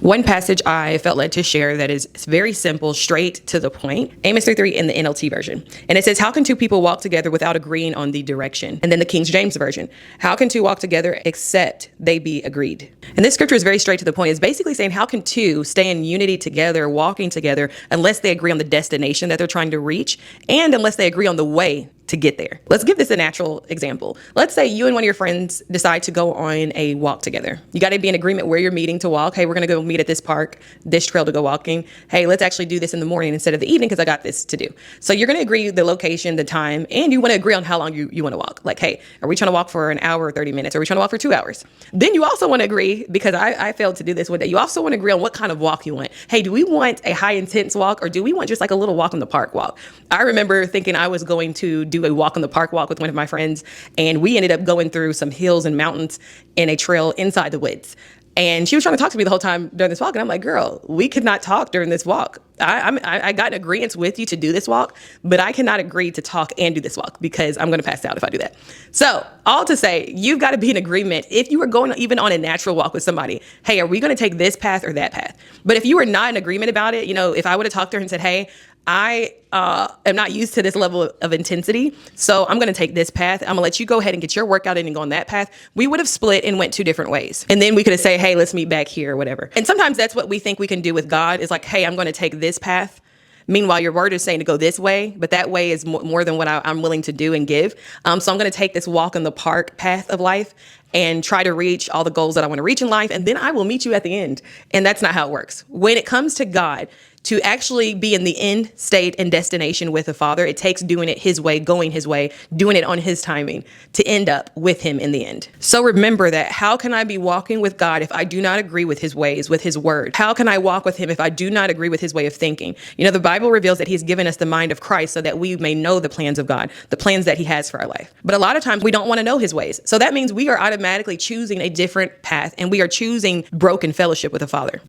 One passage I felt led to share that is very simple, straight to the point. Amos 3:3 in the NLT version. And it says, how can two people walk together without agreeing on the direction? And then the King James version, how can two walk together except they be agreed? And this scripture is very straight to the point. It's basically saying, how can two stay in unity together, walking together, unless they agree on the destination that they're trying to reach, and unless they agree on the way to get there. Let's give this a natural example. Let's say you and one of your friends decide to go on a walk together. You got to be in agreement where you're meeting to walk. Hey, we're going to go meet at this park, this trail to go walking. Hey, let's actually do this in the morning instead of the evening because I got this to do. So you're going to agree the location, the time, and you want to agree on how long you want to walk. Like, hey, are we trying to walk for an hour or 30 minutes? Are we trying to walk for 2 hours? Then you also want to agree, because I failed to do this one day, you also want to agree on what kind of walk you want. Hey, do we want a high intense walk, or do we want just like a little walk in the park walk? I remember thinking I was going to do a walk in the park walk with one of my friends, and we ended up going through some hills and mountains in a trail inside the woods. And she was trying to talk to me the whole time during this walk. And I'm like, girl, we could not talk during this walk. I got an agreement with you to do this walk, but I cannot agree to talk and do this walk because I'm going to pass out if I do that. So all to say, you've got to be in agreement. If you were going even on a natural walk with somebody, hey, are we going to take this path or that path? But if you were not in agreement about it, if I would have talked to her and said, hey, I am not used to this level of intensity, so I'm going to take this path. I'm going to let you go ahead and get your workout in and go on that path. We would have split and went two different ways. And then we could have said, hey, let's meet back here or whatever. And sometimes that's what we think we can do with God, is like, hey, I'm going to take this path. Meanwhile, your word is saying to go this way, but that way is more than what I'm willing to do and give. So I'm going to take this walk in the park path of life and try to reach all the goals that I want to reach in life. And then I will meet you at the end. And that's not how it works. When it comes to God, to actually be in the end state and destination with the Father, it takes doing it his way, going his way, doing it on his timing to end up with him in the end. So remember that. How can I be walking with God if I do not agree with his ways, with his word? How can I walk with him if I do not agree with his way of thinking? The Bible reveals that he's given us the mind of Christ so that we may know the plans of God, the plans that he has for our life. But a lot of times we don't want to know his ways. So that means we are automatically choosing a different path, and we are choosing broken fellowship with the Father.